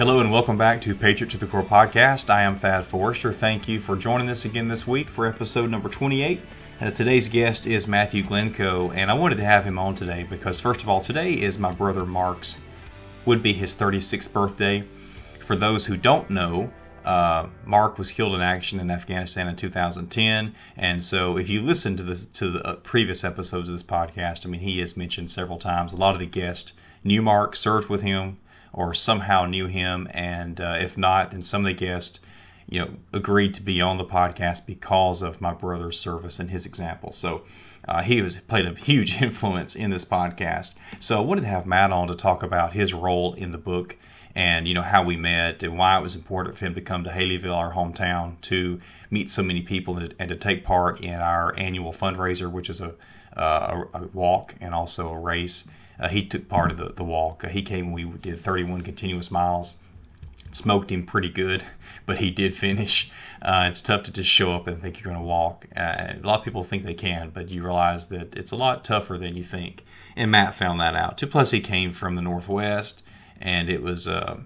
Hello and welcome back to Patriot to the Core podcast. I am Thad Forrester. Thank you for joining us again this week for episode number 28. Today's guest is Matthew Glencoe, and I wanted to have him on today because, first of all, today is my brother Mark's, would be his 36th birthday. For those who don't know, Mark was killed in action in Afghanistan in 2010, and so if you listen to the previous episodes of this podcast, I mean, he has mentioned several times, a lot of the guests knew Mark, served with him, or somehow knew him, and if not, then some of the guests, agreed to be on the podcast because of my brother's service and his example. So he played a huge influence in this podcast. So I wanted to have Matt on to talk about his role in the book and how we met and why it was important for him to come to Haleyville, our hometown, to meet so many people and to take part in our annual fundraiser, which is a walk and also a race. He took part of the walk. He came when we did 31 continuous miles. Smoked him pretty good, but he did finish. It's tough to just show up and think you're going to walk. A lot of people think they can, but you realize that it's a lot tougher than you think. And Matt found that out too. Plus, he came from the Northwest, and it was the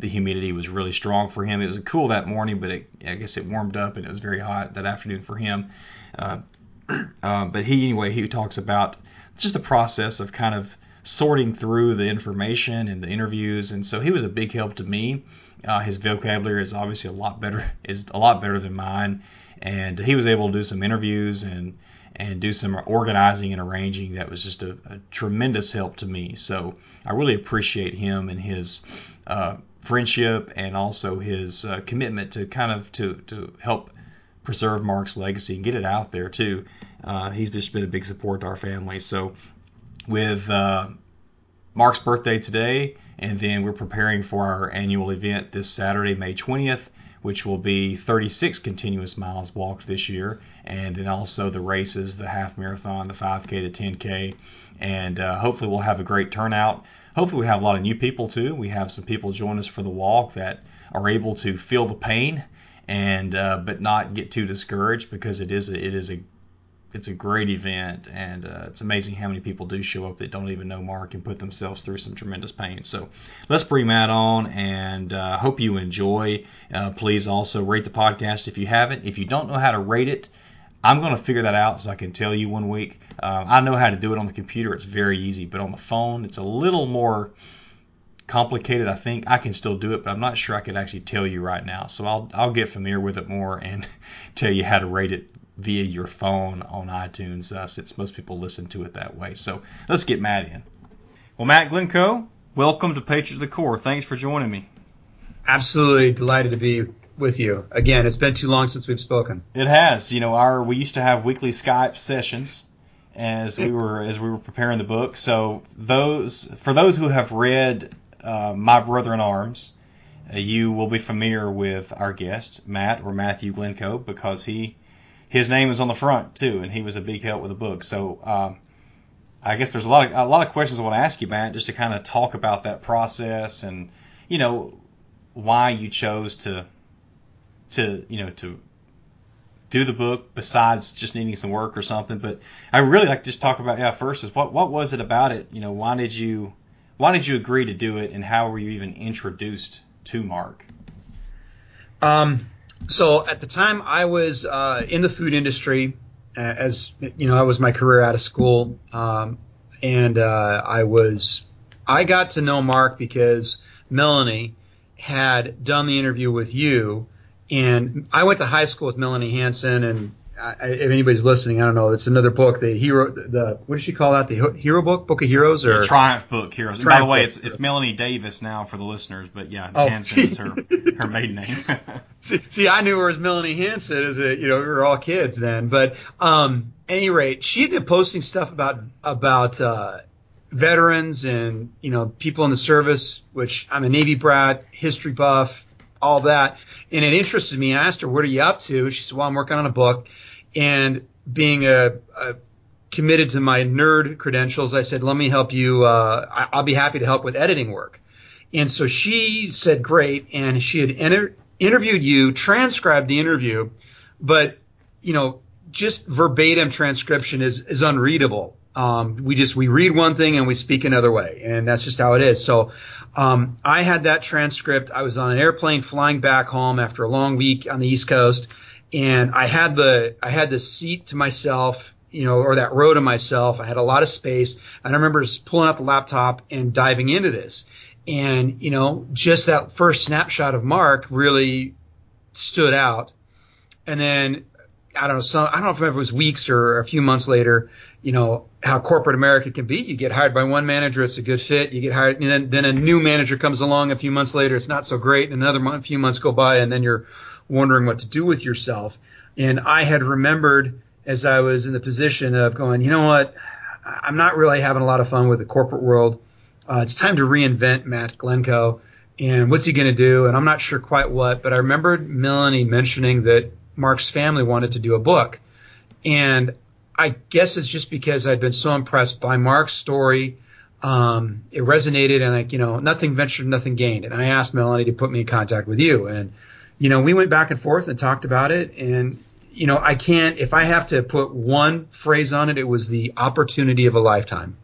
humidity was really strong for him. It was cool that morning, but I guess it warmed up, and it was very hot that afternoon for him. But he talks about just the process of kind of sorting through the information and the interviews, and so he was a big help to me. His vocabulary is obviously a lot better than mine, and he was able to do some interviews and do some organizing and arranging that was just a tremendous help to me. So I really appreciate him and his friendship and also his commitment to kind of to help preserve Mark's legacy and get it out there too. He's just been a big support to our family. So with Mark's birthday today, and then we're preparing for our annual event this Saturday, May 20th, which will be 36 continuous miles walked this year, and then also the races, the half marathon, the 5K, the 10K, and hopefully we'll have a great turnout. Hopefully we have a lot of new people too. We have some people join us for the walk that are able to feel the pain and but not get too discouraged, because it's a great event, and it's amazing how many people do show up that don't even know Mark and put themselves through some tremendous pain. So let's bring Matt on, and hope you enjoy. Please also rate the podcast if you haven't. If you don't know how to rate it, I'm going to figure that out so I can tell you one week. I know how to do it on the computer. It's very easy, but on the phone, it's a little more complicated. I think I can still do it, but I'm not sure I could actually tell you right now. So I'll get familiar with it more and tell you how to rate it via your phone on iTunes, since most people listen to it that way. So let's get Matt in. Well, Matt Glencoe, welcome to Patriot to the Core. Thanks for joining me. Absolutely delighted to be with you. Again, it's been too long since we've spoken. It has. We used to have weekly Skype sessions as we were preparing the book. So for those who have read My Brother in Arms, you will be familiar with our guest, Matt, or Matthew Glencoe, because his name is on the front too, and he was a big help with the book. So I guess there's a lot of questions I want to ask you, Matt, just to kind of talk about that process and why you chose to do the book besides just needing some work or something. But I really like to just talk about first is what was it about it? Why did you agree to do it, and how were you even introduced to Mark? So at the time I was in the food industry, as I was my career out of school, and I got to know Mark because Melanie had done the interview with you, and I went to high school with Melanie Hansen, and if anybody's listening, I don't know, it's another book, what does she call that? The Hero Book of Heroes, or the Triumph Book Heroes. Triumph By the way, book. It's Melanie Davis now for the listeners, but yeah, Hansen is her maiden name. See, I knew her as Melanie Hansen as we were all kids then. But at any rate, she had been posting stuff about veterans and people in the service, which I'm a Navy brat, history buff, all that, and it interested me. I asked her, "What are you up to?" She said, "Well, I'm working on a book." And being committed to my nerd credentials, I said, "Let me help you. I'll be happy to help with editing work." And so she said, "Great." And she had interviewed you, transcribed the interview, but just verbatim transcription is unreadable. We read one thing and we speak another way, and that's just how it is. So I had that transcript. I was on an airplane flying back home after a long week on the East Coast, and I had the seat to myself, or that row to myself. I had a lot of space, and I remember just pulling out the laptop and diving into this. And just that first snapshot of Mark really stood out. And then I don't know if it was weeks or a few months later, how corporate America can be. You get hired by one manager, it's a good fit. You get hired, and then a new manager comes along a few months later, it's not so great. And a few months go by, and then you're wondering what to do with yourself. And I had remembered, as I was in the position of going, you know what, I'm not really having a lot of fun with the corporate world. It's time to reinvent Matt Glencoe. And what's he going to do? And I'm not sure quite what, but I remembered Melanie mentioning that Mark's family wanted to do a book. And I guess it's just because I'd been so impressed by Mark's story. It resonated, and nothing ventured, nothing gained. And I asked Melanie to put me in contact with you. And, we went back and forth and talked about it. And, if I have to put one phrase on it, it was the opportunity of a lifetime.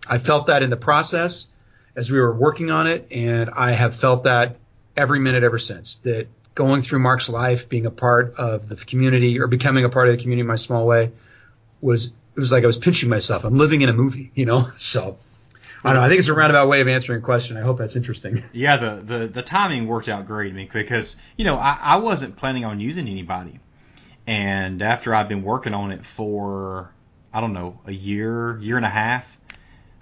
I felt that in the process as we were working on it, and I have felt that every minute ever since. That going through Mark's life, being a part of the community, or becoming a part of the community in my small way, it was like I was pinching myself. I'm living in a movie, So I don't know. I think it's a roundabout way of answering a question. I hope that's interesting. Yeah, the timing worked out great, because I wasn't planning on using anybody, and after I've been working on it for a year and a half,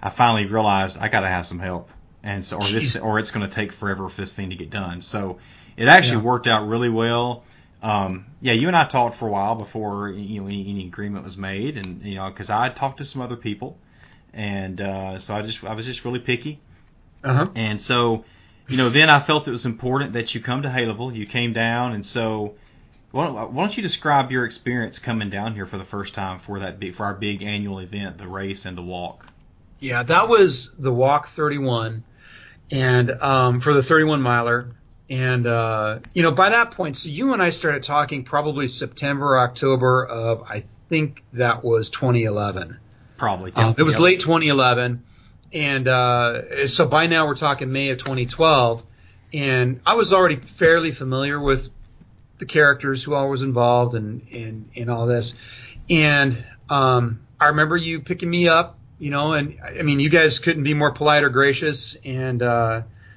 I finally realized I got to have some help, and so or it's going to take forever for this thing to get done. So it actually worked out really well. You and I talked for a while before any agreement was made, and because I had talked to some other people, and so I was just really picky, and so then I felt it was important that you come to Haleyville. You came down, and so why don't you describe your experience coming down here for the first time for our big annual event, the race and the walk? Yeah, that was the Walk 31, and for the 31 miler. And, by that point, so you and I started talking probably September, October of, I think that was 2011. Probably. Yeah. It was late 2011. And so by now we're talking May of 2012. And I was already fairly familiar with the characters who all was involved and all this. And I remember you picking me up, and I mean, you guys couldn't be more polite or gracious. And,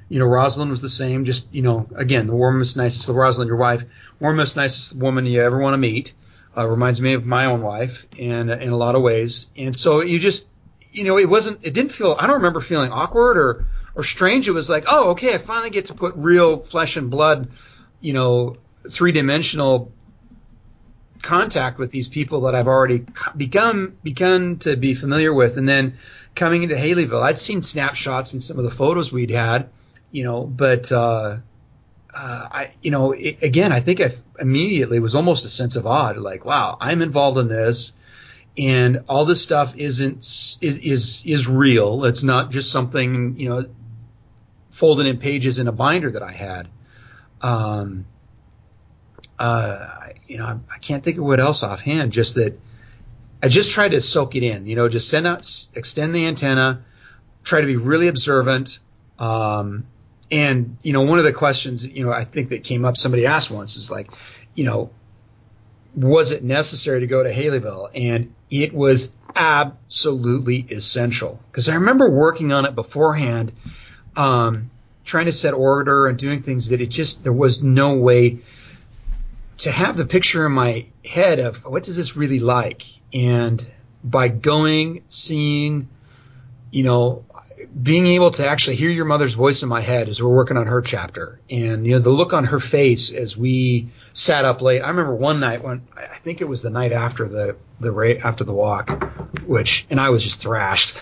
Rosalind was the same, just, again, the warmest, nicest, Rosalind, your wife, warmest, nicest woman you ever want to meet. Reminds me of my own wife in a lot of ways. And so you just, it didn't feel, I don't remember feeling awkward or strange. It was like, oh, okay, I finally get to put real flesh and blood, three-dimensional contact with these people that I've already begun to be familiar with. And then coming into Haleyville, I'd seen snapshots in some of the photos we'd had, but again, I think I immediately was almost a sense of awe, like, wow, I'm involved in this, and all this stuff is real. It's not just something, folded in pages in a binder that I had. I can't think of what else offhand, just that I just tried to soak it in, just extend the antenna, try to be really observant. And, one of the questions, I think that came up, somebody asked once, is like, was it necessary to go to Haleyville? And it was absolutely essential, because I remember working on it beforehand, trying to set order and doing things that there was no way to have the picture in my head of what does this really like. And by going, seeing, being able to actually hear your mother's voice in my head as we're working on her chapter, and the look on her face as we sat up late. I remember one night when I think it was the night after the walk, and I was just thrashed.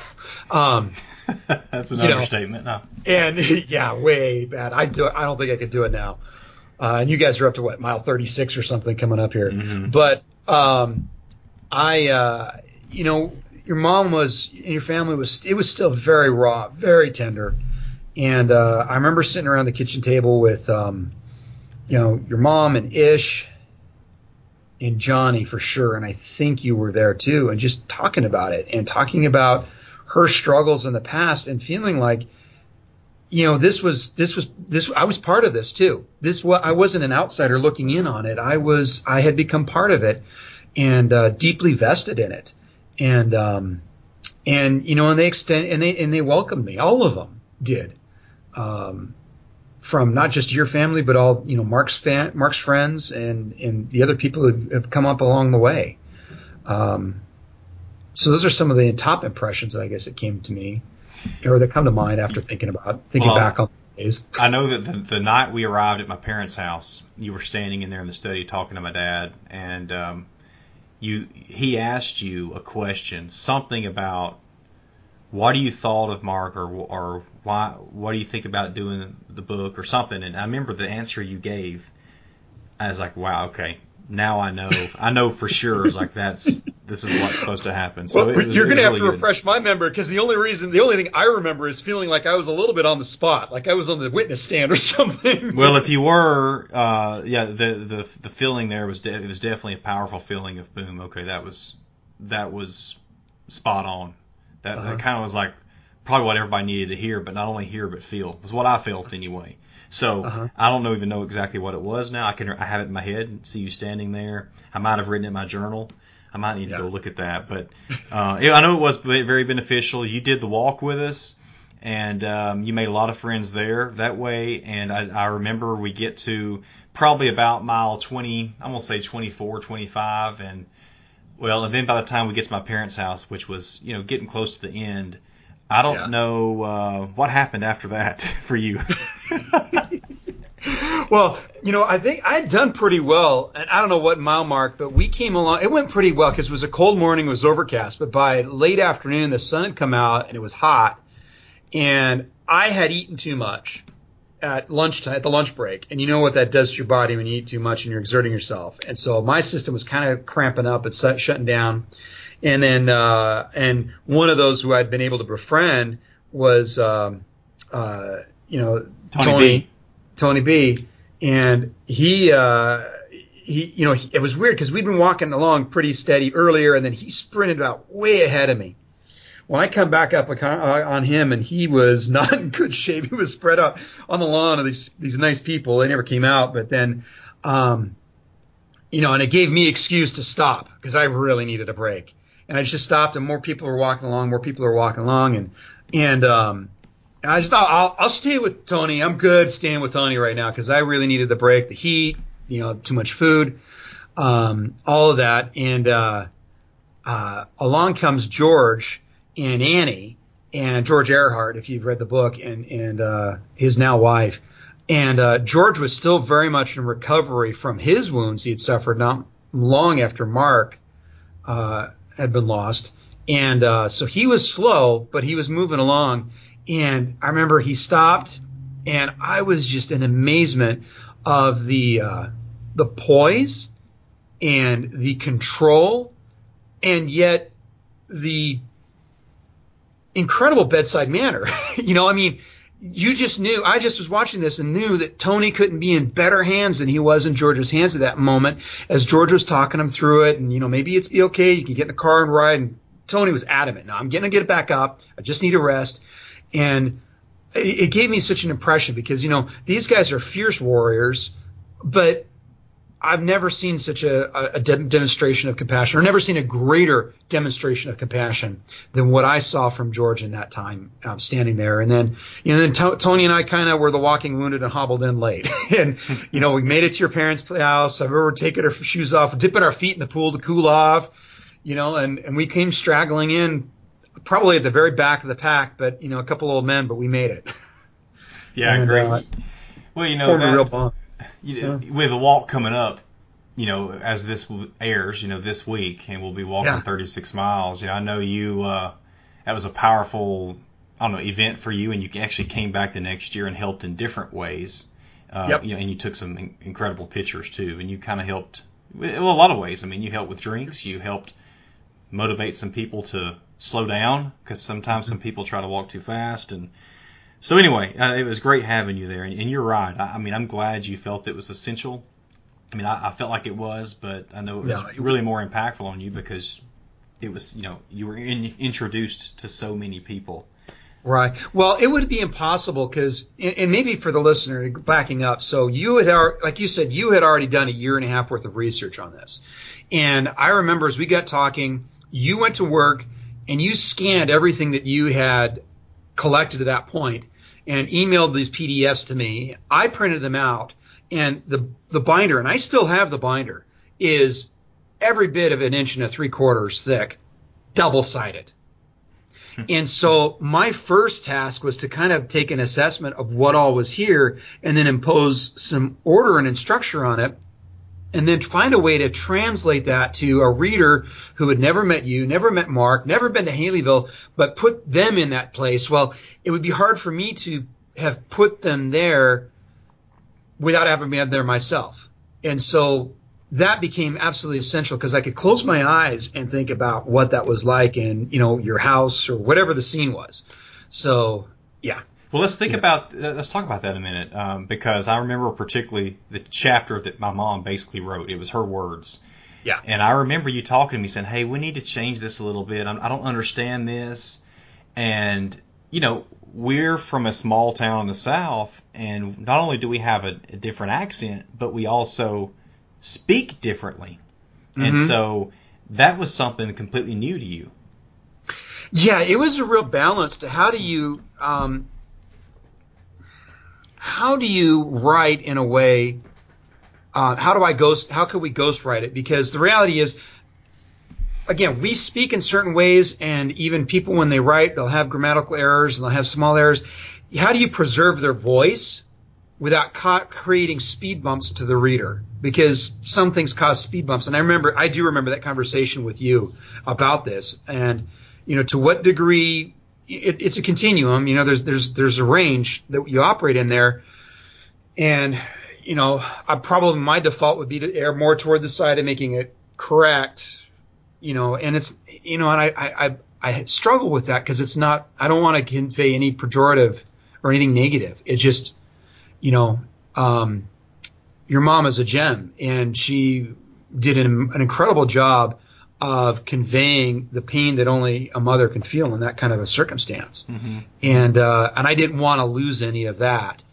That's an understatement. No. And yeah, way bad. I don't think I could do it now. And you guys are up to what, mile 36 or something coming up here. Mm-hmm. But your mom was, and your family it was still very raw, very tender. And I remember sitting around the kitchen table with, your mom and Ish and Johnny for sure, and I think you were there too, and just talking about it and talking about her struggles in the past and feeling like, this was I was part of this too. I wasn't an outsider looking in on it. I had become part of it and deeply vested in it. And they welcomed me. All of them did. From not just your family, but all, Mark's friends and the other people who have come up along the way. So those are some of the top impressions that I guess that came to me, or that come to mind after thinking back on the days. I know that the night we arrived at my parents' house, you were standing in there in the study talking to my dad, and he asked you a question, something about what do you thought of Mark, or what do you think about doing the book or something, and I remember the answer you gave. I was like, wow, okay. Now I know for sure. It's like this is what's supposed to happen. So you're going to have to refresh my memory, because the only thing I remember is feeling like I was a little bit on the spot, like I was on the witness stand or something. Well, if you were, the feeling there was it was definitely a powerful feeling of boom. Okay, that was spot on. That kind of was like probably what everybody needed to hear, but not only hear but feel. It was what I felt anyway. So I don't even know exactly what it was now. I have it in my head and see you standing there. I might have written it in my journal. I might need to go look at that. But I know it was very beneficial. You did the walk with us, and you made a lot of friends there that way. And I remember we get to probably about mile 20, I'm going to say 24, 25. And then by the time we get to my parents' house, which was, getting close to the end, I don't know what happened after that for you. Well, I think I had done pretty well, and I don't know what mile mark, but we came along. It went pretty well because it was a cold morning, it was overcast, but by late afternoon, the sun had come out and it was hot, and I had eaten too much at lunchtime, at the lunch break, and you know what that does to your body when you eat too much and you're exerting yourself, and so my system was kind of cramping up and shutting down. And then, and one of those who I'd been able to befriend was, Tony B. And he, it was weird because we'd been walking along pretty steady earlier, and then he sprinted out way ahead of me. When I come back up on him, and he was not in good shape. He was spread out on the lawn of these nice people. They never came out, but then, and it gave me excuse to stop because I really needed a break. And I just stopped, and more people were walking along, and I just thought, I'll stay with Tony. I'm good staying with Tony right now because I really needed the break, the heat, too much food, all of that. And along comes George and Annie, and George Earhart, if you've read the book, and his now wife. And George was still very much in recovery from his wounds he had suffered not long after Mark had been lost. And so he was slow, but he was moving along. And I remember he stopped, and I was just in amazement of the poise and the control, and yet the incredible bedside manner. You just knew. I just was watching this and knew that Tony couldn't be in better hands than he was in George's hands at that moment, as George was talking him through it. And, maybe it's be okay. You can get in the car and ride. And Tony was adamant. No, I'm going to get it back up. I just need a rest. And it gave me such an impression because, these guys are fierce warriors, but I've never seen such a demonstration of compassion, or never seen a greater demonstration of compassion than what I saw from George in that time, standing there. And then, Tony and I kind of were the walking wounded and hobbled in late. And, we made it to your parents' house. I remember taking our shoes off, dipping our feet in the pool to cool off, and we came straggling in probably at the very back of the pack, but, a couple old men, but we made it. Yeah, great. Well, formed a real bond. With the walk coming up, as this airs, this week, and we'll be walking 36 miles. I know you. That was a powerful, event for you, and you actually came back the next year and helped in different ways. And you took some incredible pictures too, and you kind of helped in a lot of ways. You helped with drinks. You helped motivate some people to slow down because sometimes some people try to walk too fast. And so anyway, it was great having you there. And you're right. I'm glad you felt it was essential I mean, I felt like it was, but I know it was really more impactful on you because it was, you were introduced to so many people. Right. Well, it would be impossible because, and maybe for the listener, backing up, so you had, like you said, you had already done 1.5 years worth of research on this. And I remember as we got talking, you went to work and you scanned everything that you had collected to that point and emailed these PDFs to me. I printed them out, and the binder, and I still have the binder, is every bit of 1.75 inches thick, double-sided. And so my first task was to kind of take an assessment of what all was here and then impose some order and structure on it, and then find a way to translate that to a reader who had never met you, never met Mark, never been to Haleyville, but put them in that place. Well, it would be hard for me to have put them there without having been there myself. And so that became absolutely essential because I could close my eyes and think about what that was like in, your house or whatever the scene was. So, yeah. Well, let's talk about that a minute, because I remember particularly the chapter that my mom basically wrote. It was her words. Yeah. And I remember you talking to me saying, hey, we need to change this a little bit. I don't understand this. And, we're from a small town in the South, and not only do we have a different accent, but we also speak differently. Mm-hmm. And so that was something completely new to you. Yeah, it was a real balance to how do you write in a way, how could we ghostwrite it? Because the reality is, again, we speak in certain ways, and even people when they write, they'll have grammatical errors and they'll have small errors. How do you preserve their voice without creating speed bumps to the reader? Because some things cause speed bumps. And I do remember that conversation with you about this. And, to what degree it's a continuum, there's a range that you operate in there. And, my default would be to err more toward the side of making it correct, and it's, and I struggle with that because it's not, I don't want to convey any pejorative or anything negative. It's just, your mom is a gem, and she did an incredible job of conveying the pain that only a mother can feel in that kind of a circumstance. Mm-hmm. And I didn't want to lose any of that,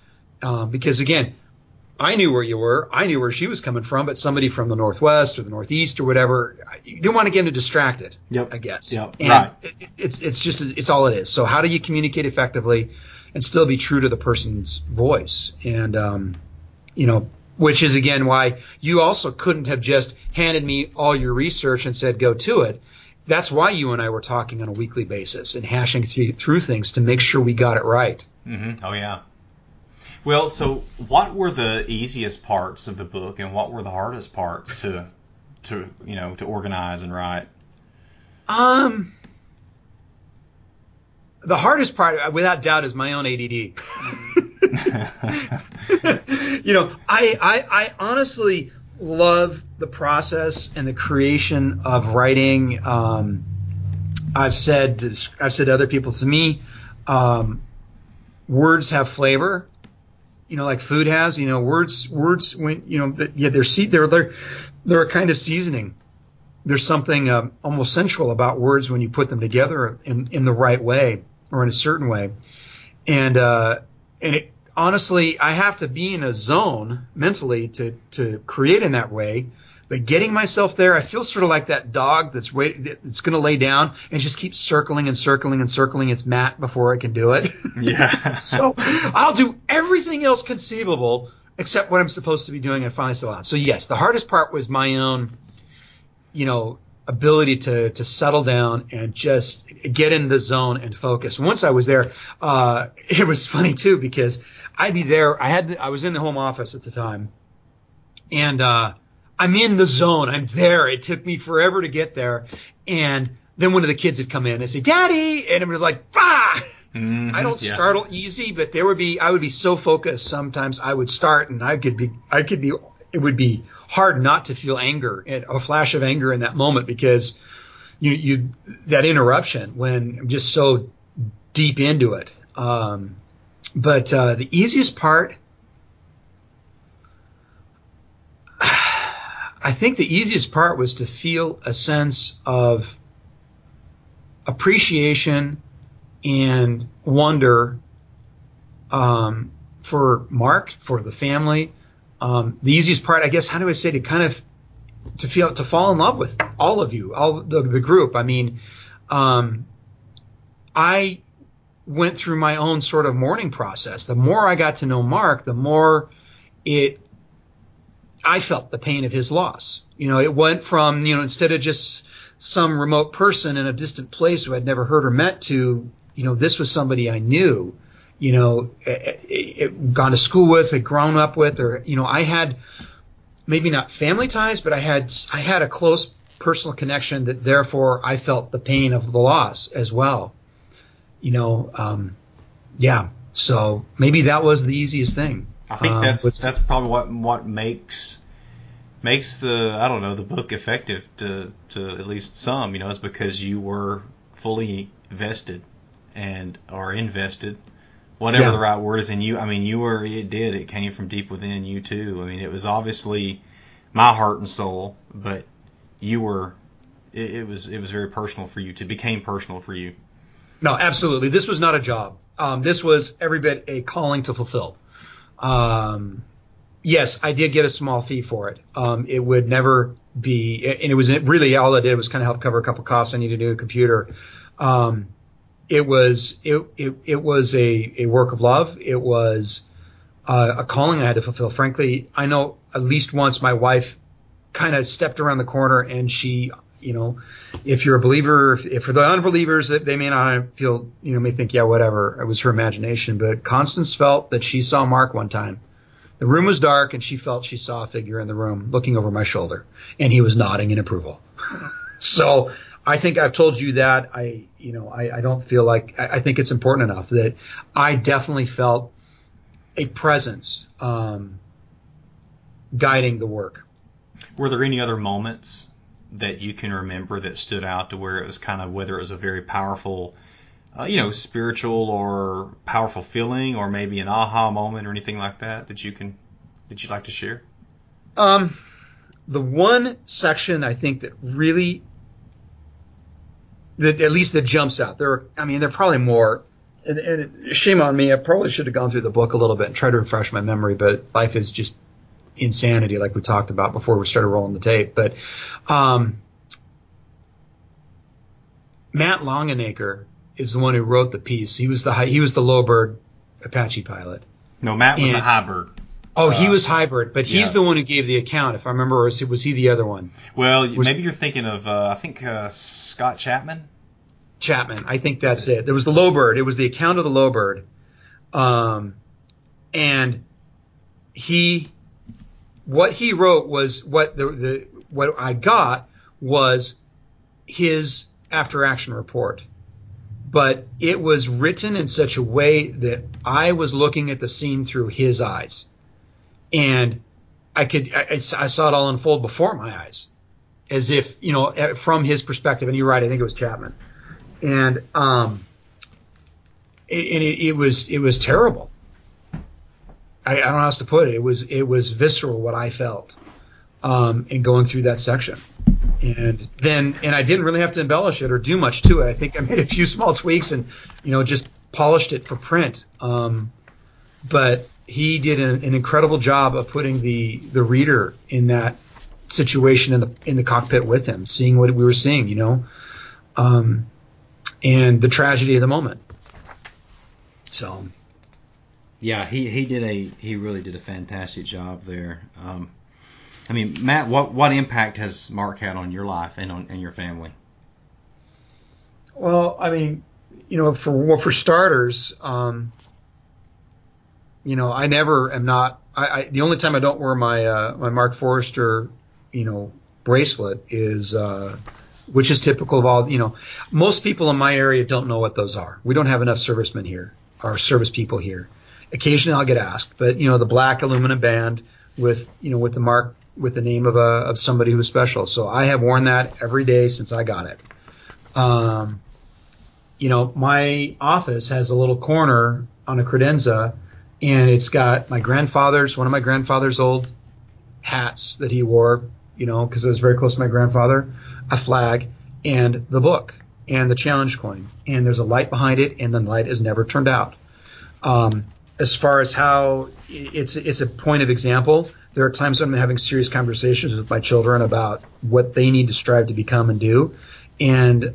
because again, I knew where you were. I knew where she was coming from, but somebody from the Northwest or the Northeast or whatever, you didn't want to get them distracted, I guess. Yep. And right. It's all it is. So how do you communicate effectively and still be true to the person's voice? And, which is, again, why you also couldn't have just handed me all your research and said, go to it. That's why you and I were talking on a weekly basis and hashing through things to make sure we got it right. Mm-hmm. Oh, yeah. Well, so what were the easiest parts of the book, and what were the hardest parts to organize and write? The hardest part, without doubt, is my own ADD. I honestly love the process and the creation of writing. I've said to other people, to me, words have flavor. Like food has, words when, they're a kind of seasoning. There's something almost sensual about words when you put them together in the right way or in a certain way. And honestly, I have to be in a zone mentally to create in that way. But getting myself there, I feel sort of like that dog that's going to lay down and just keep circling and circling and circling its mat before it can do it. Yeah. So I'll do everything else conceivable except what I'm supposed to be doing and finally settle out. So yes, the hardest part was my own, ability to settle down and just get in the zone and focus. Once I was there, it was funny too because I'd be there. I was in the home office at the time, and I'm in the zone. I'm there. It took me forever to get there. And then one of the kids would come in and say, "Daddy," and it was like, "Bah!" Mm-hmm, I don't startle easy, but I would be so focused. Sometimes I would start, and it would be hard not to feel anger, a flash of anger in that moment, because that interruption when I'm just so deep into it. But the easiest part, I think the easiest part was to feel a sense of appreciation and wonder for Mark, for the family. The easiest part, I guess, how do I say, to fall in love with all of you, all the group. I mean, I went through my own sort of mourning process. The more I got to know Mark, the more I felt the pain of his loss. It went from, instead of just some remote person in a distant place who I'd never heard or met to, this was somebody I knew, gone to school with, had grown up with, or, I had maybe not family ties, but I had a close personal connection that therefore I felt the pain of the loss as well. So maybe that was the easiest thing. I think that's probably what makes the book effective to at least some, is because you were fully vested or invested, whatever the right word is in you. I mean, it came from deep within you too. I mean, it was obviously my heart and soul, but it was very personal for you. It became personal for you. No, absolutely. This was not a job. This was every bit a calling to fulfill. Yes, I did get a small fee for it. It would never be, and it was really all I did was kind of help cover a couple costs I needed to do a computer. It was a work of love. It was a calling I had to fulfill. Frankly, I know at least once my wife kind of stepped around the corner and she, if you're a believer, if for the unbelievers, they may not feel, may think, yeah, whatever. It was her imagination. But Constance felt that she saw Mark one time. The room was dark, and she felt she saw a figure in the room looking over my shoulder, and he was nodding in approval. So I think I've told you that. I don't feel like I think it's important enough that I definitely felt a presence guiding the work. Were there any other moments that you can remember that stood out to where it was kind of, whether it was a very powerful, spiritual or powerful feeling, or maybe an aha moment or anything like that that you'd like to share? The one section I think that really, that at least that jumps out there. I mean, there are probably more, and shame on me. I probably should have gone through the book a little bit and tried to refresh my memory, but life is just insanity, like we talked about before we started rolling the tape. But Matt Longenacre is the one who wrote the piece. He was the Lowbird Apache pilot. No, Matt was the Highbird. Oh, he was Highbird, but he's the one who gave the account. If I remember, or was he the other one? Well, maybe you're thinking of Scott Chapman. Chapman, I think that's it. There was the Lowbird. It was the account of the Lowbird, and what he wrote was what what I got was his after action report. But it was written in such a way that I was looking at the scene through his eyes. And I saw it all unfold before my eyes, as if, from his perspective. And you're right, I think it was Chapman. And it was terrible. I don't know how else to put it. It was visceral what I felt in going through that section. And I didn't really have to embellish it or do much to it. I think I made a few small tweaks and, just polished it for print. But he did an incredible job of putting the reader in that situation in the cockpit with him, seeing what we were seeing, and the tragedy of the moment. So. Yeah, he really did a fantastic job there. I mean, Matt, what impact has Mark had on your life and your family? Well, I mean, for starters, I never am not. The only time I don't wear my my Mark Forrester, bracelet is, which is typical of all. Most people in my area don't know what those are. We don't have enough servicemen here or service people here. Occasionally I'll get asked, but the black aluminum band with with the mark with the name of somebody who's special. So I have worn that every day since I got it. My office has a little corner on a credenza, and it's got one of my grandfather's old hats that he wore because I was very close to my grandfather, a flag, and the book, and the challenge coin. And there's a light behind it, and the light is never turned out. As far as how it's a point of example, there are times when I'm having serious conversations with my children about what they need to strive to become and do. And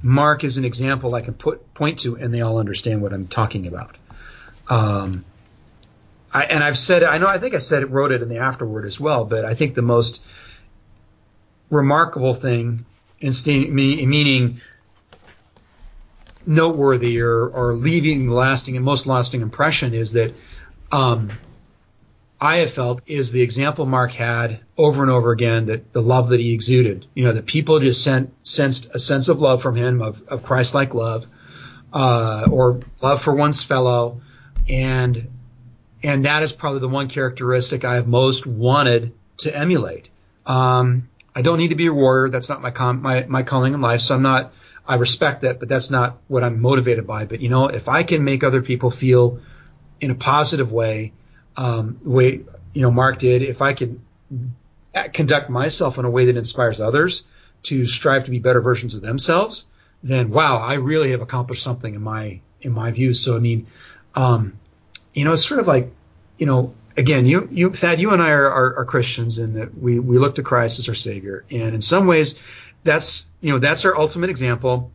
Mark is an example I can point to, and they all understand what I'm talking about. I've said it. I think I wrote it in the afterword as well. But I think the most remarkable thing, meaning noteworthy or leaving most lasting impression, is that I have felt is the example Mark had over and over again, that the love that he exuded. That people just sensed a sense of love from him, of Christ-like love, or love for one's fellow, and that is probably the one characteristic I have most wanted to emulate. I don't need to be a warrior. That's not my calling in life. So I respect that, but that's not what I'm motivated by. But if I can make other people feel in a positive way, Mark did, if I could conduct myself in a way that inspires others to strive to be better versions of themselves, then wow, I really have accomplished something in my views. So it's sort of like, again, Thad, you and I are Christians, in that we look to Christ as our Savior, and in some ways that's our ultimate example.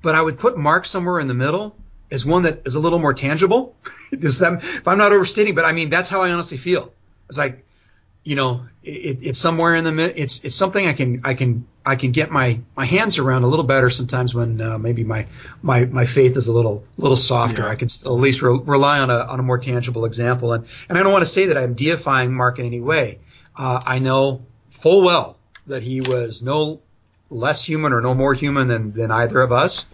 But I would put Mark somewhere in the middle as one that is a little more tangible. If I'm not overstating, but I mean, that's how I honestly feel. It's like, it's somewhere in the middle. It's something I can get my hands around a little better sometimes when maybe my faith is a little softer. Yeah. I can still at least rely on a more tangible example. And I don't want to say that I'm deifying Mark in any way. I know full well that he was no less human or no more human than either of us.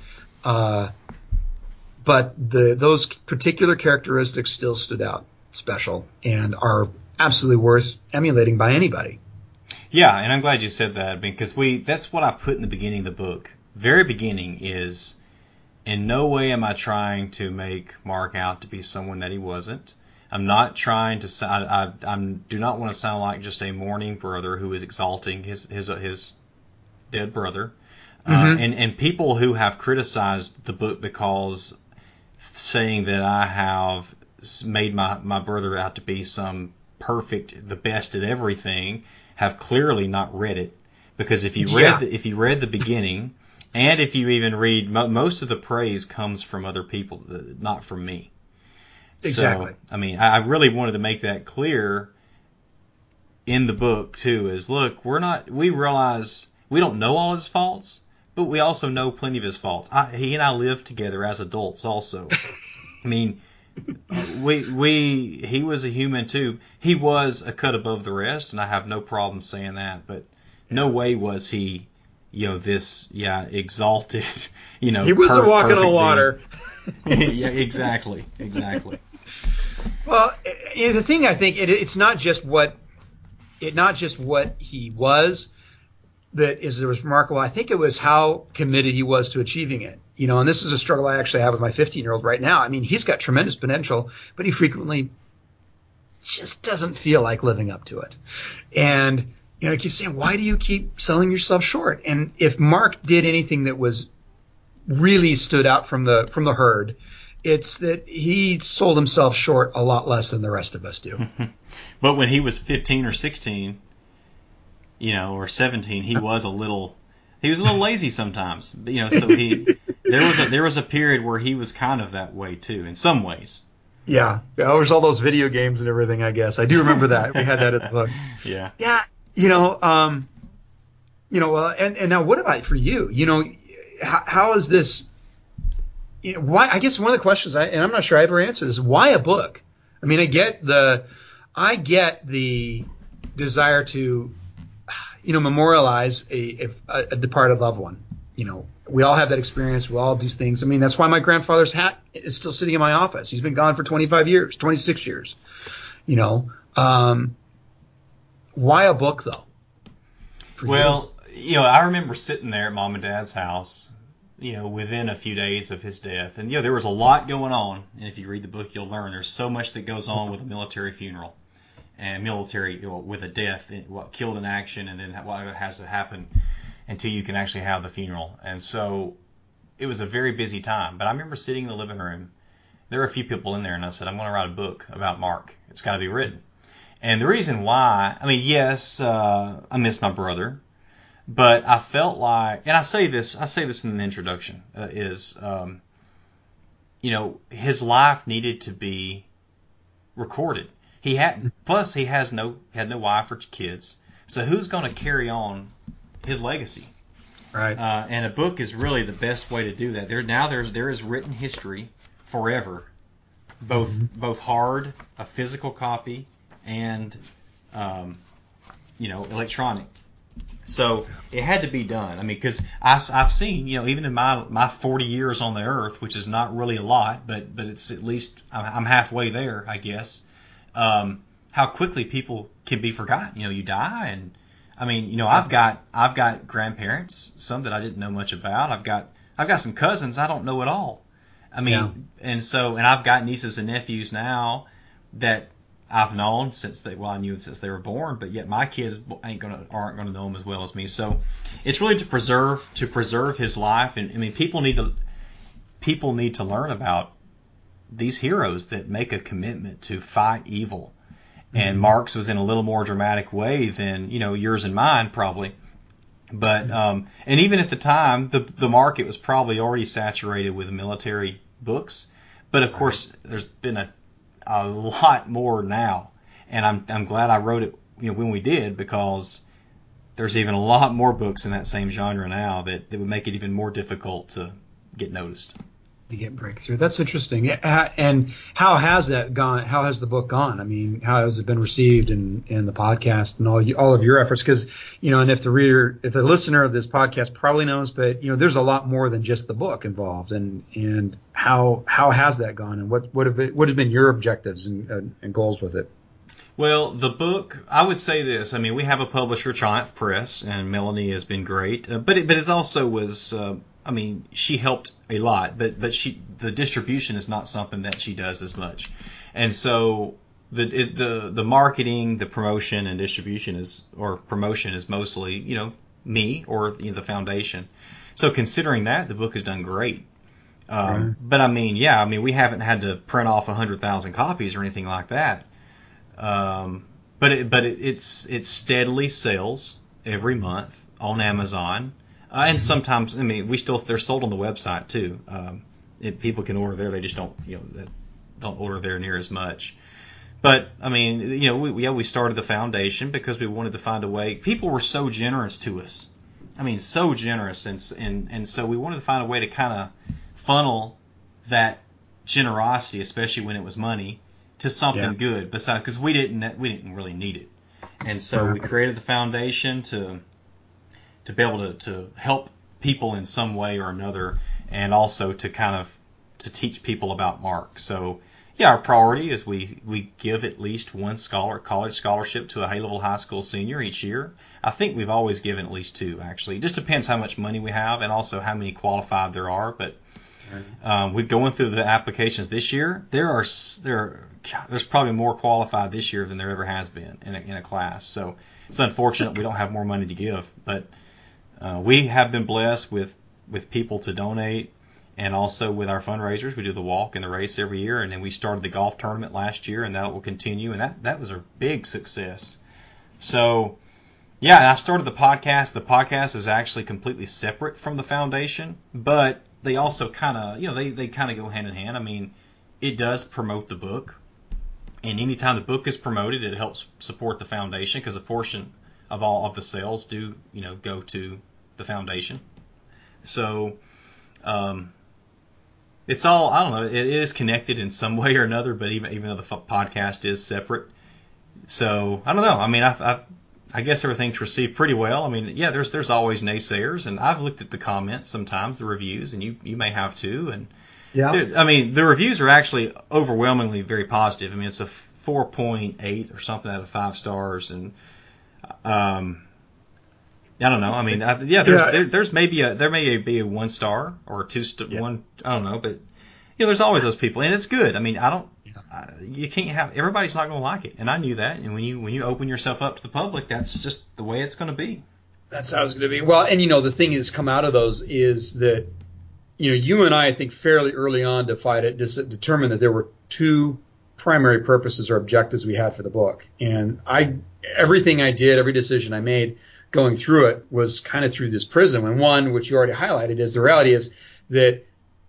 But those particular characteristics still stood out special and are absolutely worth emulating by anybody. Yeah, and I'm glad you said that, because that's what I put in the beginning of the book. Very beginning is, in no way am I trying to make Mark out to be someone that he wasn't. I'm not trying to. I do not want to sound like just a mourning brother who is exalting his dead brother. Mm-hmm. And people who have criticized the book because saying that I have made my brother out to be some perfect, the best at everything, have clearly not read it. Because if you read the beginning, and if you even read, most of the praise comes from other people, not from me. Exactly. So, I mean, I really wanted to make that clear in the book too. Is look, we realize we don't know all his faults, but we also know plenty of his faults. He and I lived together as adults also. I mean, he was a human too. He was a cut above the rest, and I have no problem saying that. But no way was he, this exalted, He wasn't walking on water. Yeah, exactly. Well, the thing I think it's not just what he was that is remarkable. I think it was how committed he was to achieving it. And this is a struggle I actually have with my 15-year-old right now. I mean, he's got tremendous potential, but he frequently just doesn't feel like living up to it. And, I keep saying, why do you keep selling yourself short? And if Mark did anything that was really stood out from the herd, it's that he sold himself short a lot less than the rest of us do. But when he was 15 or 16, or 17, he was a little lazy sometimes. So there was a period where he was kind of that way too, in some ways. Yeah. There was all those video games and everything, I guess. I do remember that. We had that in the book. Yeah. Yeah. Well, and now what about for you? How is this? Why? I guess one of the questions, and I'm not sure I ever answered this, why a book? I mean, I get the desire to, memorialize a departed loved one. We all have that experience. We all do things. I mean, that's why my grandfather's hat is still sitting in my office. He's been gone for 25 years, 26 years. Why a book, though? Well, I remember sitting there at Mom and Dad's house, within a few days of his death. And, there was a lot going on. And if you read the book, you'll learn there's so much that goes on with a military funeral. and military with a death, killed in action, and then what has to happen until you can actually have the funeral. And so it was a very busy time. But I remember sitting in the living room. There were a few people in there, and I said, I'm going to write a book about Mark. It's got to be written. And the reason why, I mean, yes, I miss my brother, but I felt like, and I say this in the introduction, his life needed to be recorded. Plus he had no wife or kids, so who's going to carry on his legacy? Right. And a book is really the best way to do that. There is written history forever, both hard, a physical copy, and electronic. So it had to be done. I mean, because I've seen, even in my 40 years on the earth, which is not really a lot, but it's at least I'm halfway there, I guess. How quickly people can be forgotten. You die, and I mean, I've got grandparents, some that I didn't know much about. I've got some cousins I don't know at all. I mean, and I've got nieces and nephews now that I've known I knew since they were born, but yet my kids aren't gonna know him as well as me. So it's really to preserve his life, and I mean, people need to learn about these heroes that make a commitment to fight evil. And Mark's was in a little more dramatic way than yours and mine probably. But and even at the time, the market was probably already saturated with military books. But of course, there's been a lot more now, and I'm glad I wrote it when we did, because there's even a lot more books in that same genre now that would make it even more difficult to get noticed. To get breakthrough. That's interesting. And how has that gone? How has the book gone? I mean, how has it been received in the podcast and all of your efforts? Because and if the listener of this podcast probably knows, but there's a lot more than just the book involved. And how has that gone? And what have been your objectives and goals with it? Well, the book, I would say this. I mean, we have a publisher, Triumph Press, and Melanie has been great. But it also was. I mean, she helped a lot, but the distribution is not something that she does as much, and so the marketing, the promotion, and distribution promotion is mostly me or the foundation. So considering that, the book has done great. But I mean, we haven't had to print off 100,000 copies or anything like that. But it steadily sells every month on Amazon. And sometimes, I mean, they're sold on the website too. People can order there; they just don't order there near as much. But I mean, we started the foundation because we wanted to find a way. People were so generous to us. I mean, so generous, and so we wanted to find a way to kind of funnel that generosity, especially when it was money, to something good. Besides, because we didn't really need it, and so we created the foundation to be able to help people in some way or another, and also to to teach people about Mark. So, our priority is we give at least one college scholarship to a Haleyville High School senior each year. I think we've always given at least two, actually. It just depends how much money we have and also how many qualified there are. But we're going through the applications this year. There's probably more qualified this year than there ever has been in a class. So it's unfortunate we don't have more money to give, but we have been blessed with people to donate, and also with our fundraisers. We do the walk and the race every year, and then we started the golf tournament last year, and that will continue, and that was a big success. So, I started the podcast. The podcast is actually completely separate from the foundation, but they also kind of, they kind of go hand in hand. I mean, it does promote the book, and anytime the book is promoted, it helps support the foundation, because a portion of all of the sales do, go to the foundation. So, it's all, I don't know, it is connected in some way or another, but even though the podcast is separate. So, I don't know. I mean, I guess everything's received pretty well. I mean, there's always naysayers, and I've looked at the comments sometimes, the reviews, and you may have too. And I mean, the reviews are actually overwhelmingly very positive. I mean, it's a 4.8 or something out of 5 stars, and I don't know. I mean, there may be a 1 star or a 2 star, one. I don't know, but there's always those people, and it's good. I mean, I you can't have, everybody's not going to like it. And I knew that. And when you open yourself up to the public, that's just the way it's going to be. That's how it's going to be. Well, and the thing that's come out of those is that, you and I think fairly early on determined that there were two primary purposes or objectives we had for the book. And everything I did, every decision I made going through it was kind of through this prism. And one, which you already highlighted, is the reality is that,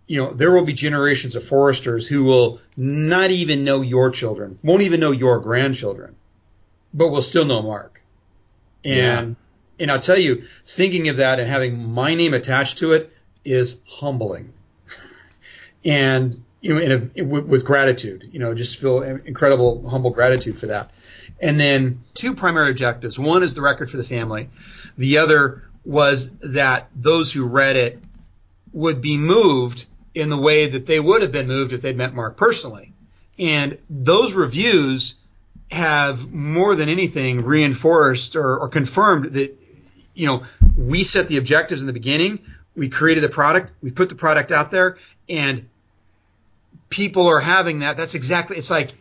there will be generations of foresters who will not even know your children, won't even know your grandchildren, but will still know Mark. And I'll tell you, thinking of that and having my name attached to it is humbling. And, with gratitude, just feel incredible, humble gratitude for that. And then two primary objectives. One is the record for the family. The other was that those who read it would be moved in the way that they would have been moved if they'd met Mark personally. And those reviews have more than anything reinforced or confirmed that, we set the objectives in the beginning. We created the product. We put the product out there, and people are having that. That's exactly, it's like,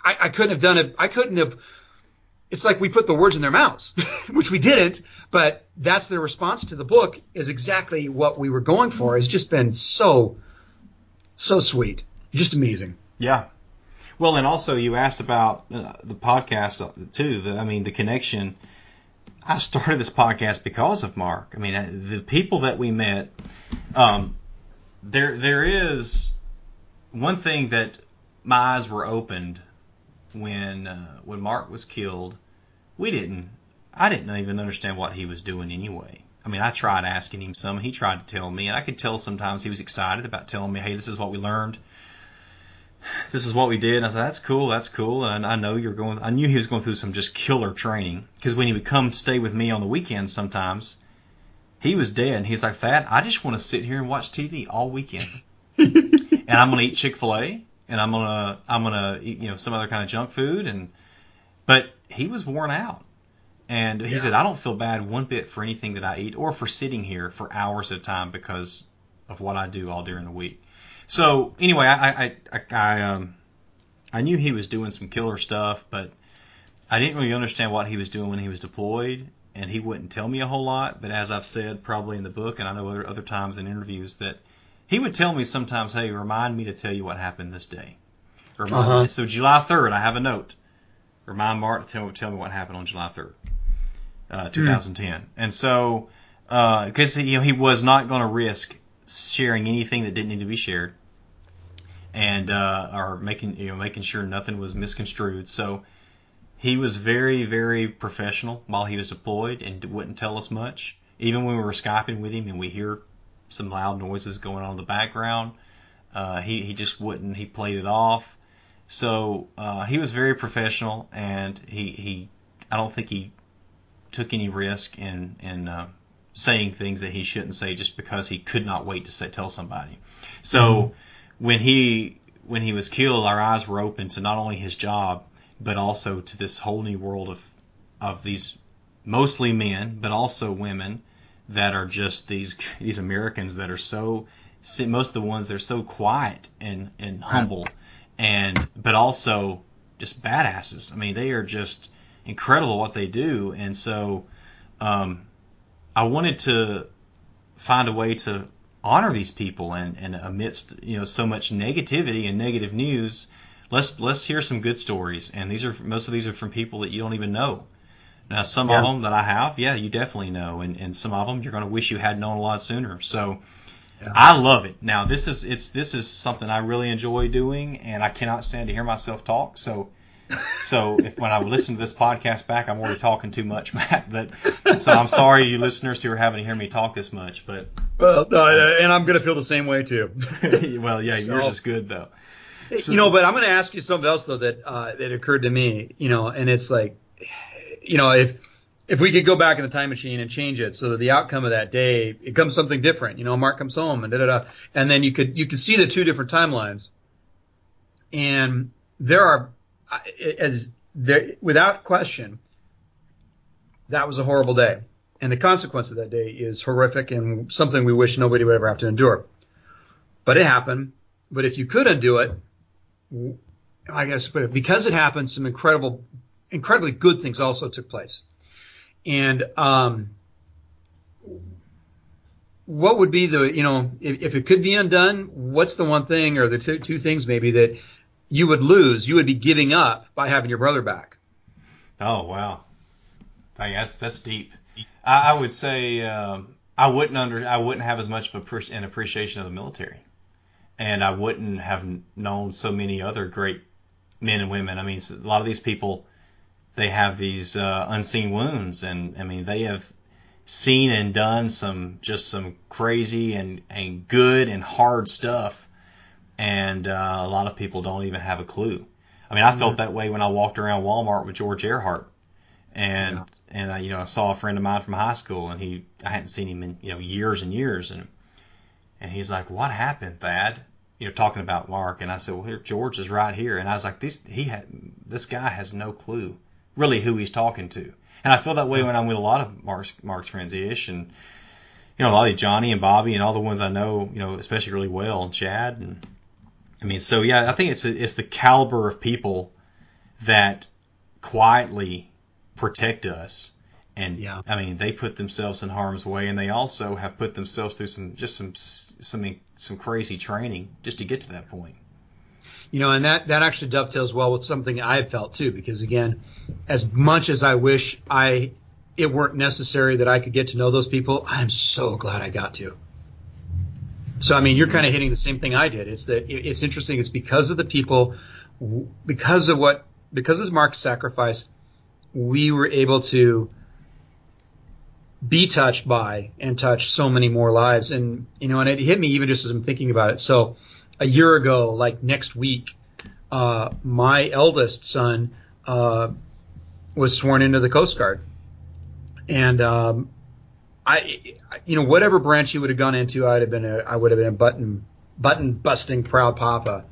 I couldn't have done it. It's like we put the words in their mouths, which we didn't, but that's their response to the book is exactly what we were going for. It's just been so sweet. Just amazing. Yeah. Well, and also you asked about the podcast too. The connection. I started this podcast because of Mark. The people that we met, there is one thing that my eyes were opened when Mark was killed. I didn't even understand what he was doing anyway. I tried asking him some. He tried to tell me, and I could tell sometimes he was excited about telling me, hey, this is what we learned. This is what we did. And I said, that's cool. And I knew he was going through some just killer training. Because when he would come stay with me on the weekends sometimes, he was dead. And he's like, Thad, I just want to sit here and watch TV all weekend. And I'm going to eat Chick-fil-A. And I'm gonna eat, some other kind of junk food. But he was worn out. And he said, I don't feel bad one bit for anything that I eat or for sitting here for hours at a time because of what I do all during the week. So anyway, I knew he was doing some killer stuff, but I didn't really understand what he was doing when he was deployed, and he wouldn't tell me a whole lot. But as I've said probably in the book, and I know other times in interviews, that he would tell me sometimes, hey, remind me to tell you what happened this day. So July 3rd, I have a note. Remind Mark to tell me what happened on July 3rd, 2010. And so, because he was not going to risk sharing anything that didn't need to be shared, and or making sure nothing was misconstrued. So he was very, very professional while he was deployed and wouldn't tell us much. Even when we were Skyping with him and we hear some loud noises going on in the background, he just wouldn't. He played it off. So he was very professional, and I don't think he took any risk in saying things that he shouldn't say just because he could not wait to tell somebody. So when he was killed, our eyes were open to not only his job, but also to this whole new world of these mostly men, but also women that are just these Americans that are most of the ones that are so quiet and humble, but also just badasses. They are just incredible at what they do. And so I wanted to find a way to honor these people, and amidst so much negativity and negative news, let's hear some good stories. And most of these are from people that you don't even know. Now, some of them that I have, you definitely know, and some of them you're going to wish you had known a lot sooner. So I love it. Now, this is something I really enjoy doing, and I cannot stand to hear myself talk. So if when I listen to this podcast back, I'm already talking too much, Matt. So I'm sorry, you listeners who are having to hear me talk this much. But and I'm going to feel the same way too. Well, yours is good though. But I'm going to ask you something else though that occurred to me. And it's like, if we could go back in the time machine and change it so that the outcome of that day it becomes something different. Mark comes home and and then you could see the two different timelines, and without question, that was a horrible day. And the consequence of that day is horrific and something we wish nobody would ever have to endure. But it happened. But if you could undo it, I guess, but because it happened, some incredibly good things also took place. And what would be the, if it could be undone, what's the one thing or the two things maybe that you would lose, you would be giving up by having your brother back? Oh, wow. Dang, that's deep. I would say I wouldn't have as much of an appreciation of the military, and I wouldn't have known so many other great men and women. I mean, a lot of these people, they have these unseen wounds, and I mean, they have seen and done some crazy and good and hard stuff, and a lot of people don't even have a clue. I mean, I felt that way when I walked around Walmart with George Earhart, and I saw a friend of mine from high school, and I hadn't seen him in years and years, and he's like, "What happened, Thad?" Talking about Mark, and I said, "Well, here, George is right here," and I was like, "This guy has no clue really who he's talking to," and I feel that way when I'm with a lot of Mark's friends, Ish, and a lot of Johnny and Bobby and all the ones I know, especially really well, and Chad, and I mean, so yeah, I think it's the caliber of people that quietly protect us, and I mean, they put themselves in harm's way, and they also have put themselves through some crazy training just to get to that point. And that actually dovetails well with something I've felt too, because again, as much as I wish it weren't necessary that I could get to know those people, I'm so glad I got to. So I mean, you're kind of hitting the same thing I did. It's interesting. It's because of the people, because of Mark's sacrifice, we were able to be touched by and touch so many more lives. And, and it hit me even just as I'm thinking about it. So a year ago, like next week, my eldest son, was sworn into the Coast Guard. And, whatever branch he would have gone into, I would have been a button busting proud papa.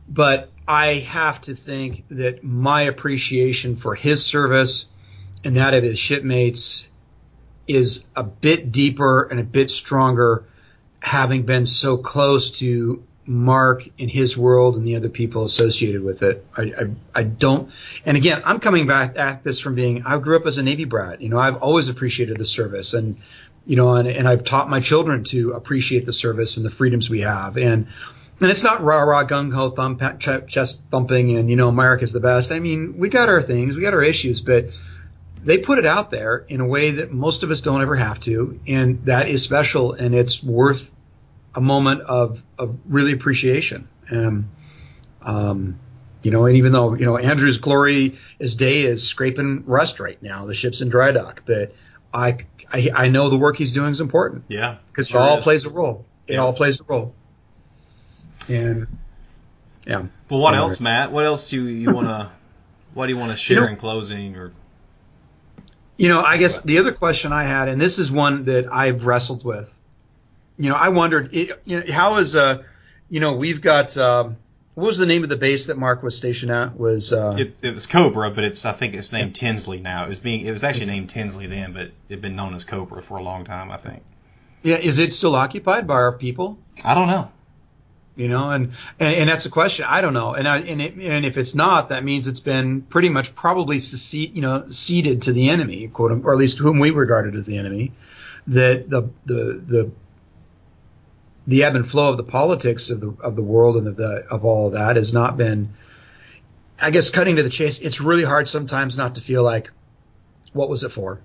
But I have to think that my appreciation for his service and that of his shipmates is a bit deeper and a bit stronger, having been so close to Mark in his world and the other people associated with it. I don't, and again, I'm coming back at this from I grew up as a Navy brat. I've always appreciated the service, and I've taught my children to appreciate the service and the freedoms we have. And it's not rah-rah, gung-ho, chest thumping, and, America's the best. I mean, we got our things, we got our issues, but they put it out there in a way that most of us don't ever have to, and that is special, and it's worth a moment of really appreciation. And even though, Andrew's glorious day is scraping rust right now, the ship's in dry dock, but I know the work he's doing is important. Yeah. Because it all plays a role. It all plays a role. And yeah. Well, what else, Matt? What else do you want to share in closing? Or I guess the other question I had, and this is one that I've wrestled with. I wondered, how is we've got what was the name of the base that Mark was stationed at? It was Cobra, but I think it's named Tinsley now. It was actually named Tinsley then, but it'd been known as Cobra for a long time, I think. Yeah, is it still occupied by our people? I don't know. And that's a question. I don't know. And if it's not, that means it's been pretty much probably ceded to the enemy, quote, or at least whom we regarded as the enemy. That the ebb and flow of the politics of the world and of all of that has not been, I guess, cutting to the chase. It's really hard sometimes not to feel like, what was it for?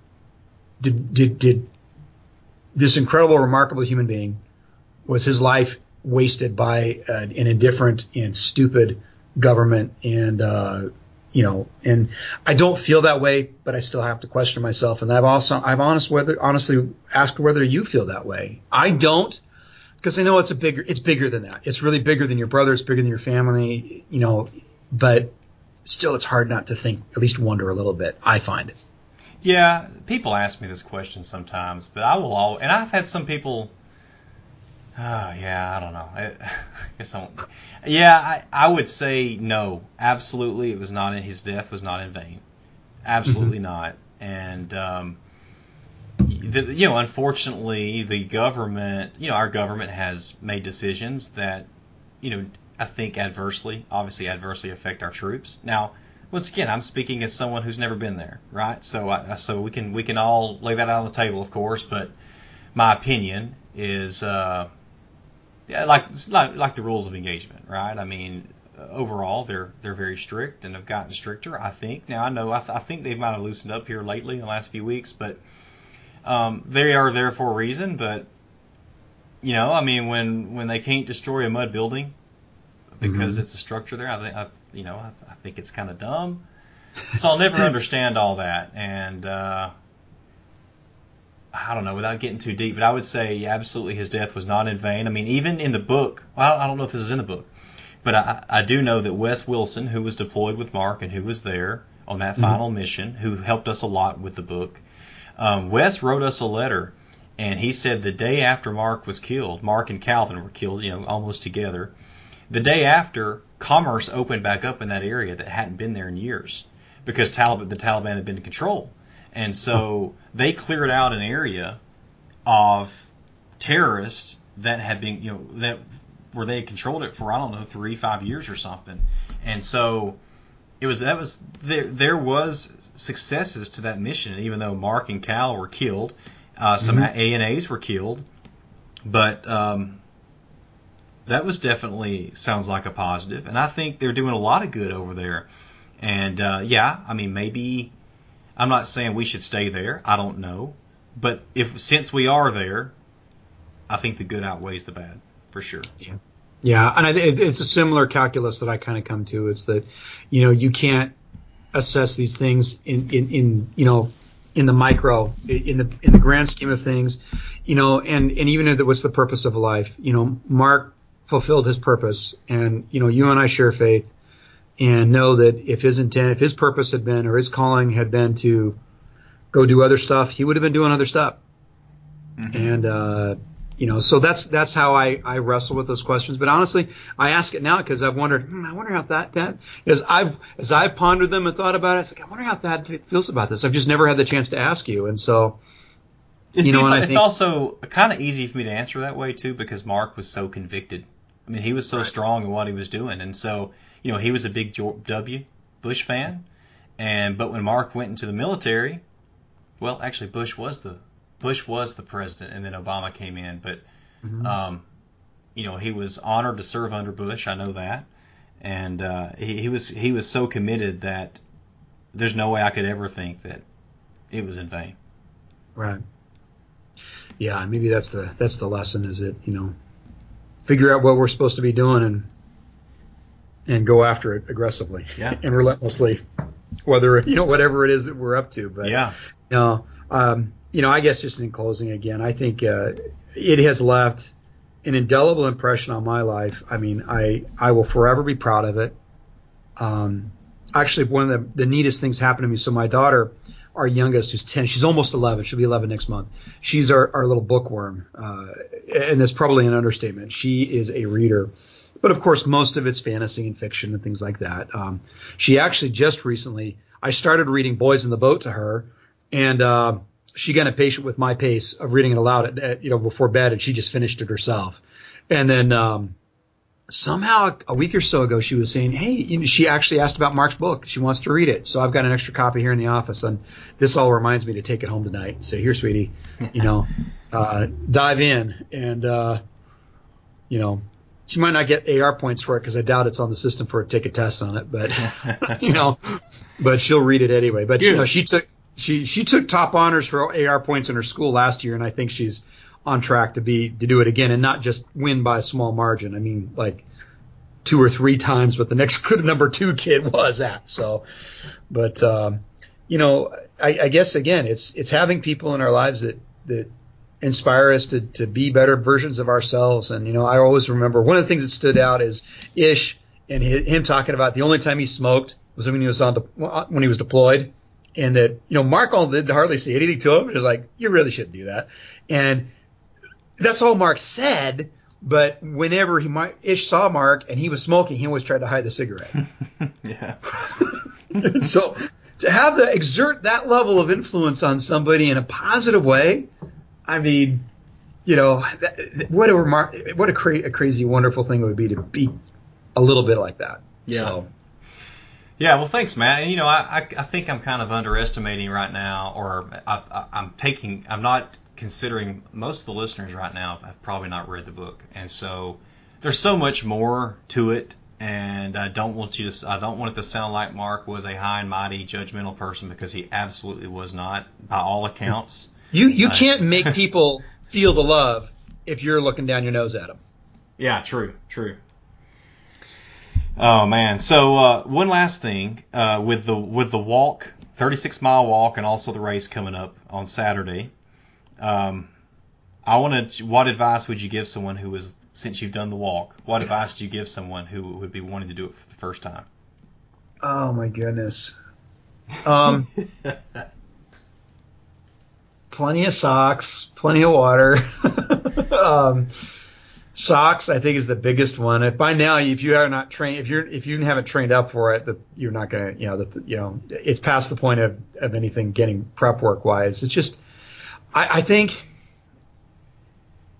Did this incredible, remarkable human being, was his life wasted by an indifferent and stupid government? And and I don't feel that way, but I still have to question myself. And I've honestly asked whether you feel that way. I don't, because I know it's bigger than that. It's really bigger than your brother. It's bigger than your family. But still, it's hard not to think, at least wonder a little bit. I find it. Yeah, people ask me this question sometimes, but and I've had some people. I don't know. I guess I won't. Yeah, I would say no. Absolutely, his death was not in vain. Absolutely not. And unfortunately, the government, our government has made decisions that, I think obviously adversely affect our troops. Now, once again, I'm speaking as someone who's never been there, right? So we can all lay that out on the table, of course. But my opinion is, it's like the rules of engagement, right? I mean, overall, they're very strict and have gotten stricter, I think. Now, I think they might have loosened up here lately in the last few weeks, but they are there for a reason. But I mean, when they can't destroy a mud building because it's a structure there, I think it's kind of dumb. So I'll never understand all that, and I don't know, without getting too deep, but I would say absolutely his death was not in vain. I mean, even in the book, well, I don't know if this is in the book, but I do know that Wes Wilson, who was deployed with Mark and who was there on that final mission, who helped us a lot with the book, Wes wrote us a letter, and he said the day after Mark was killed, Mark and Calvin were killed, almost together. The day after, commerce opened back up in that area that hadn't been there in years because the Taliban had been in control. And so they cleared out an area of terrorists that had been, where they had controlled it for, 3-5 years or something. And so there was successes to that mission, even though Mark and Cal were killed, some ANAs were killed, but that was definitely sounds like a positive, and I think they're doing a lot of good over there. And I mean, maybe I'm not saying we should stay there. I don't know, but since we are there, I think the good outweighs the bad for sure. Yeah, and it's a similar calculus that I kind of come to. It's that you can't assess these things in the micro, in the grand scheme of things, and even what's the purpose of a life. Mark fulfilled his purpose, and you and I share faith and know that if his purpose had been, or his calling had been to go do other stuff, he would have been doing other stuff. And so that's how I wrestle with those questions. But honestly, I ask it now because I've wondered. I wonder how that as I've pondered them and thought about it. It's like, I wonder how that feels about this. I've just never had the chance to ask you, and so. It's also kind of easy for me to answer that way too, because Mark was so convicted. I mean, he was so strong in what he was doing, and so he was a big W. Bush fan, but when Mark went into the military, well, actually Bush was the president, and then Obama came in, but he was honored to serve under Bush. I know that, and he was so committed that there's no way I could ever think that it was in vain. Right. Yeah, maybe that's the lesson, is it, figure out what we're supposed to be doing and go after it aggressively and relentlessly, whether whatever it is that we're up to. But I guess just in closing again, I think it has left an indelible impression on my life. I mean, I will forever be proud of it. Actually, one of the neatest things happened to me. So my daughter, our youngest, who's 10, she's almost 11. She'll be 11 next month. She's our little bookworm, and that's probably an understatement. She is a reader, but of course, most of it's fantasy and fiction and things like that. She actually just recently, I started reading Boys in the Boat to her, and she got impatient with my pace of reading it aloud before bed, and she just finished it herself. And then somehow a week or so ago, she was saying, hey, she actually asked about Mark's book. She wants to read it. So I've got an extra copy here in the office, and this all reminds me to take it home tonight and say, here, sweetie, dive in. And, she might not get AR points for it because I doubt it's on the system for her to take a test on it, but, but she'll read it anyway. But, she took top honors for AR points in her school last year, and I think she's on track to do it again, and not just win by a small margin. I mean, like 2 or 3 times what the next good number 2 kid was at. So, but I guess again, it's having people in our lives that inspire us to be better versions of ourselves. And I always remember one of the things that stood out is Ish and him talking about the only time he smoked was when he was deployed, and that Mark didn't hardly say anything to him. It was like, you really shouldn't do that, and that's all Mark said, but whenever Ish saw Mark and he was smoking, he always tried to hide the cigarette. Yeah. So to exert that level of influence on somebody in a positive way, I mean, what a crazy, wonderful thing it would be to be a little bit like that. Yeah. So. Yeah, well, thanks, Matt. And I think I'm kind of underestimating right now, or I'm not considering most of the listeners right now have probably not read the book, and so there's so much more to it. And I don't want it to sound like Mark was a high and mighty, judgmental person, because he absolutely was not, by all accounts. You can't make people feel the love if you're looking down your nose at them. Yeah, true. Oh man! So one last thing with the walk, 36-mile walk, and also the race coming up on Saturday. What advice would you give someone who is, since you've done the walk, what advice do you give someone who would be wanting to do it for the first time? Oh my goodness. Plenty of socks, plenty of water. Socks, I think, is the biggest one. By now, if you are not trained, if you haven't trained up for it, you're not gonna, it's past the point of anything getting prep work wise. It's just, I think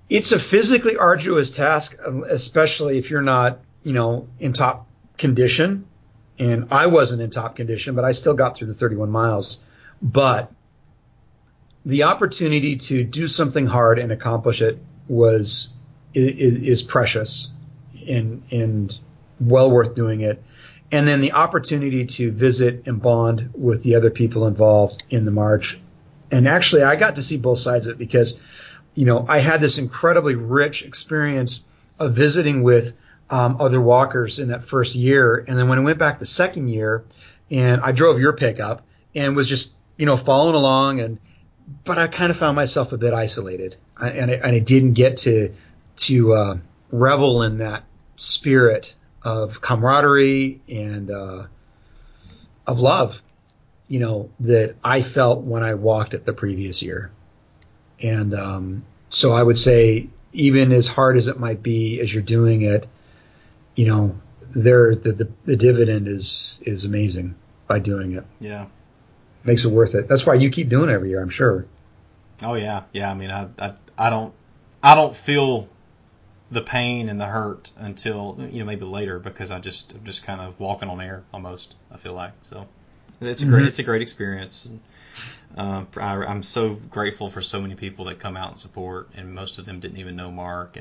it's a physically arduous task, especially if you're not, in top condition. And I wasn't in top condition, but I still got through the 31 miles. But the opportunity to do something hard and accomplish it is precious and well worth doing it. And then the opportunity to visit and bond with the other people involved in the march. And actually, I got to see both sides of it because, I had this incredibly rich experience of visiting with other walkers in that first year. And then when I went back the second year, and I drove your pickup and was just, following along, but I kind of found myself a bit isolated, and I didn't get to revel in that spirit of camaraderie and of love, that I felt when I walked it the previous year. And so I would say, even as hard as it might be as you're doing it, the dividend is amazing by doing it. Yeah, makes it worth it. That's why you keep doing it every year, I'm sure. Oh yeah. I mean, I don't feel the pain and the hurt until maybe later, because I'm just kind of walking on air almost, I feel like. So it's a great experience. I'm so grateful for so many people that come out and support, and most of them didn't even know Mark.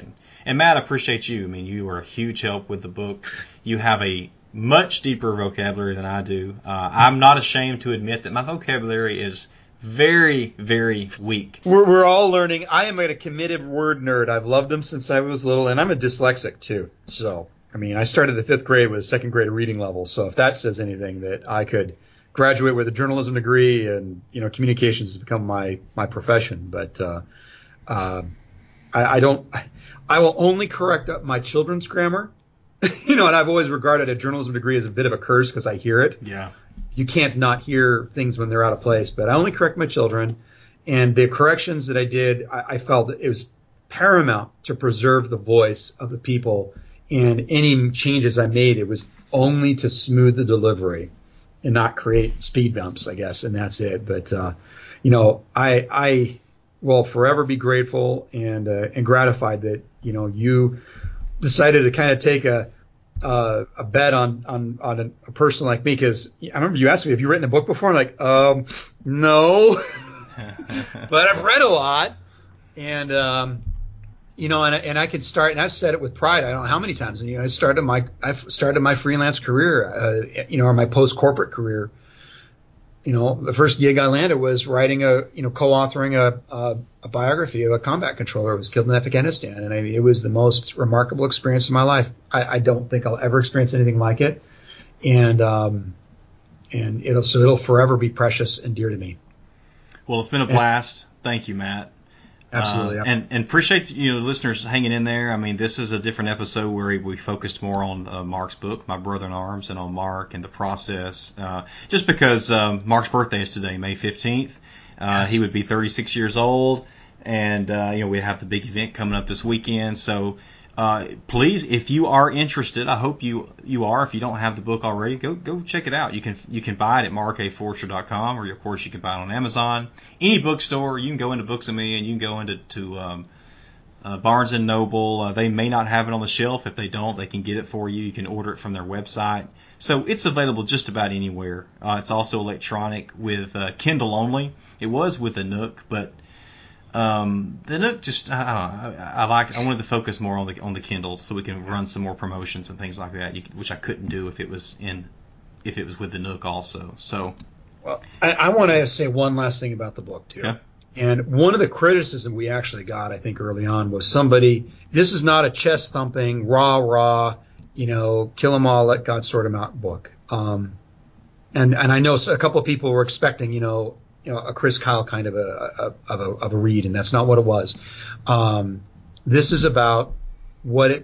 And Matt, I appreciate you. I mean, you are a huge help with the book. You have a much deeper vocabulary than I do. I'm not ashamed to admit that my vocabulary is very, very weak. We're all learning. I am a committed word nerd. I've loved them since I was little, and I'm a dyslexic too. So, I mean, I started the 5th grade with 2nd grade reading level. So if that says anything, that I could graduate with a journalism degree, and communications has become my profession. But I will only correct up my children's grammar. And I've always regarded a journalism degree as a bit of a curse because I hear it. Yeah. You can't not hear things when they're out of place. But I only correct my children. And the corrections that I did, I felt it was paramount to preserve the voice of the people. And any changes I made, it was only to smooth the delivery and not create speed bumps, I guess. And that's it. But, I will forever be grateful and gratified that, you decided to kind of take a bet on a person like me, because I remember you asked me, have you written a book before? I'm like, no, but I've read a lot, and and I could start, and I've said it with pride. I don't know how many times, and I've started my freelance career, or my post corporate career. The first gig I landed was writing co-authoring a biography of a combat controller who was killed in Afghanistan. And it was the most remarkable experience of my life. I don't think I'll ever experience anything like it. And it'll forever be precious and dear to me. Well, it's been a blast. Thank you, Matt. Absolutely. And appreciate listeners hanging in there. I mean, this is a different episode where we focused more on Mark's book, My Brother in Arms, and on Mark and the process. Just because Mark's birthday is today, May 15th. Yes. He would be 36 years old, and we have the big event coming up this weekend. So please, if you are interested, I hope you are. If you don't have the book already, go check it out. You can buy it at markaforster.com, or of course you can buy it on Amazon. Any bookstore, you can go into Books of Me, and you can go into Barnes & Noble, they may not have it on the shelf. If they don't, they can get it for you. You can order it from their website. So it's available just about anywhere. It's also electronic with Kindle only. It was with the Nook, but the Nook just I wanted to focus more on the Kindle so we can run some more promotions and things like that, which I couldn't do if it was with the Nook also. So, well, I want to say one last thing about the book too. Yeah. And one of the criticism we actually got, I think, early on was somebody. This is not a chest thumping, rah, kill them all, let God sort them out book. And I know a couple of people were expecting, a Chris Kyle kind of a read, and that's not what it was. This is about the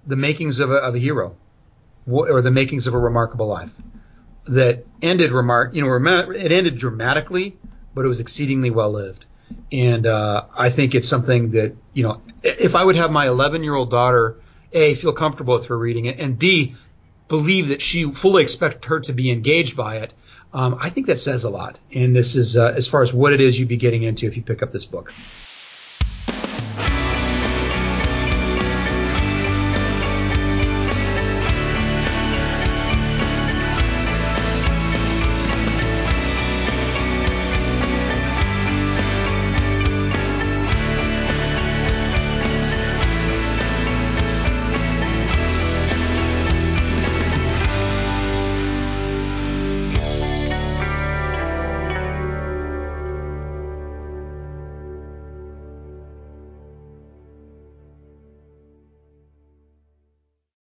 makings of a hero, or the makings of a remarkable life that ended it ended dramatically, but it was exceedingly well lived. And I think it's something that, if I would have my 11-year-old daughter, A, feel comfortable with her reading it, and B, believe that she fully expect her to be engaged by it, I think that says a lot. And this is as far as what it is you'd be getting into if you pick up this book.